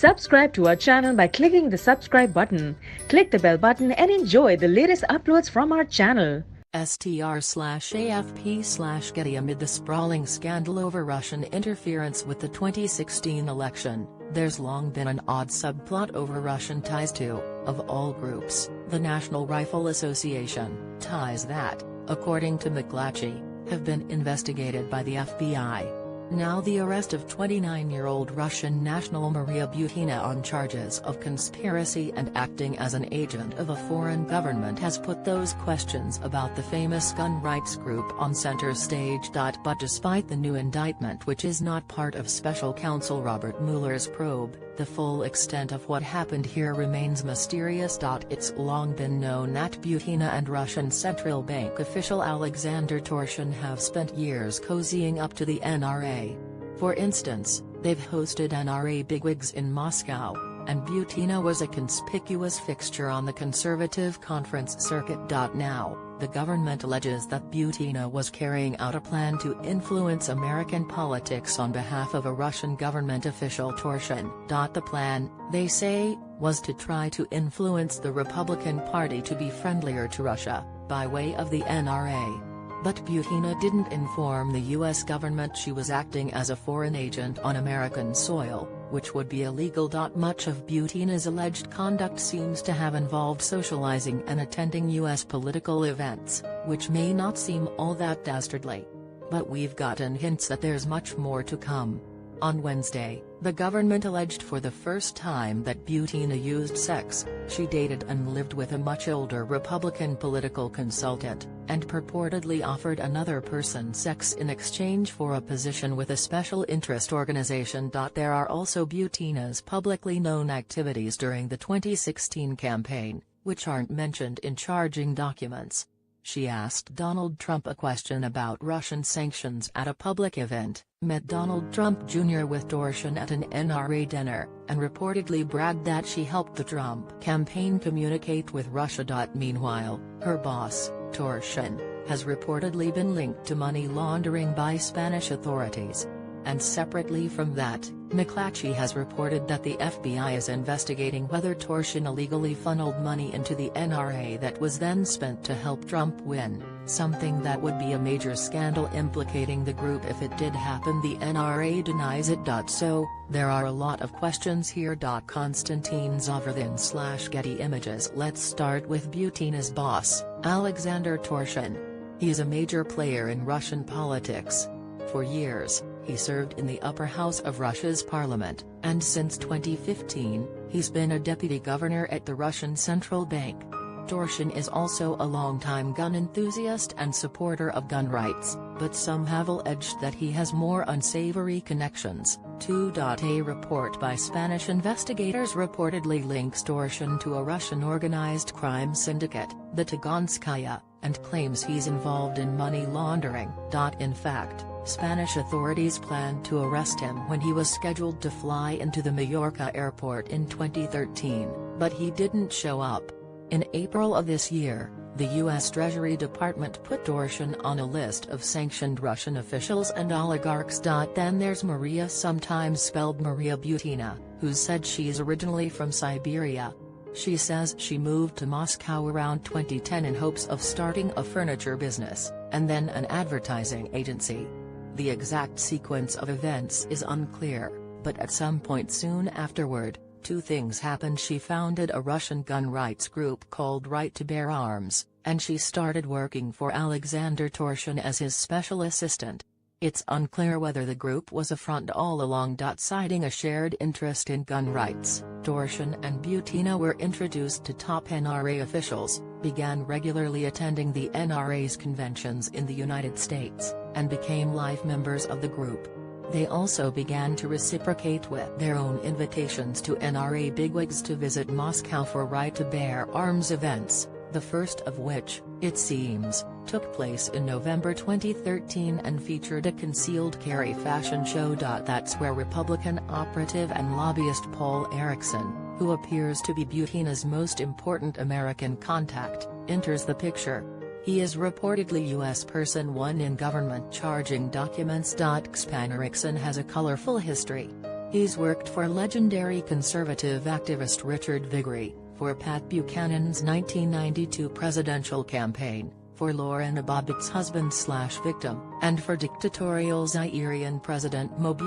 Subscribe to our channel by clicking the subscribe button. Click the bell button and enjoy the latest uploads from our channel. STR/AFP/Getty. Amid the sprawling scandal over Russian interference with the 2016 election, there's long been an odd subplot over Russian ties to, of all groups, the National Rifle Association, ties that, according to McClatchy, have been investigated by the FBI. Now the arrest of 29-year-old Russian national Maria Butina on charges of conspiracy and acting as an agent of a foreign government has put those questions about the famous gun rights group on center stage. But despite the new indictment, which is not part of special counsel Robert Mueller's probe, the full extent of what happened here remains mysterious. It's long been known that Butina and Russian Central Bank official Alexander Torshin have spent years cozying up to the NRA. For instance, they've hosted NRA bigwigs in Moscow, and Butina was a conspicuous fixture on the conservative conference circuit. Now, the government alleges that Butina was carrying out a plan to influence American politics on behalf of a Russian government official, Torshin. The plan, they say, was to try to influence the Republican Party to be friendlier to Russia, by way of the NRA. But Butina didn't inform the U.S. government she was acting as a foreign agent on American soil, which would be illegal. Much of Butina's alleged conduct seems to have involved socializing and attending U.S. political events, which may not seem all that dastardly. But we've gotten hints that there's much more to come. On Wednesday, the government alleged for the first time that Butina used sex. She dated and lived with a much older Republican political consultant, and purportedly offered another person sex in exchange for a position with a special interest organization. There are also Butina's publicly known activities during the 2016 campaign, which aren't mentioned in charging documents. She asked Donald Trump a question about Russian sanctions at a public event, met Donald Trump Jr. with Torshin at an NRA dinner, and reportedly bragged that she helped the Trump campaign communicate with Russia. Meanwhile, her boss, Torshin, has reportedly been linked to money laundering by Spanish authorities. And separately from that, McClatchy has reported that the FBI is investigating whether Torshin illegally funneled money into the NRA that was then spent to help Trump win, something that would be a major scandal implicating the group if it did happen. The NRA denies it. So, there are a lot of questions here. Konstantin Zavarthin/Getty Images. Let's start with Butina's boss, Alexander Torshin. He's a major player in Russian politics. For years, he served in the upper house of Russia's parliament, and since 2015, he's been a deputy governor at the Russian Central Bank. Torshin is also a longtime gun enthusiast and supporter of gun rights, but some have alleged that he has more unsavory connections. A report by Spanish investigators reportedly links Torshin to a Russian organized crime syndicate, the Taganskaya, and claims he's involved in money laundering. In fact, Spanish authorities planned to arrest him when he was scheduled to fly into the Mallorca airport in 2013, but he didn't show up. In April of this year, the U.S. Treasury Department put Torshin on a list of sanctioned Russian officials and oligarchs. Then there's Maria, sometimes spelled Maria Butina, who said she's originally from Siberia. She says she moved to Moscow around 2010 in hopes of starting a furniture business, and then an advertising agency. The exact sequence of events is unclear, but at some point soon afterward, two things happened. She founded a Russian gun rights group called Right to Bear Arms, and she started working for Alexander Torshin as his special assistant. It's unclear whether the group was a front all along. Citing a shared interest in gun rights, Torshin and Butina were introduced to top NRA officials, began regularly attending the NRA's conventions in the United States, and became life members of the group. They also began to reciprocate with their own invitations to NRA bigwigs to visit Moscow for Right to Bear Arms events, the first of which, it seems, took place in November 2013 and featured a concealed carry fashion show. That's where Republican operative and lobbyist Paul Erickson, who appears to be Butina's most important American contact, enters the picture. He is reportedly U.S. Person 1 in government charging documents. Xpan Erickson has a colorful history. He's worked for legendary conservative activist Richard Viguerie, for Pat Buchanan's 1992 presidential campaign, for Lauren Gbagbo's husband/victim, and for dictatorial Zairian President Mobutu.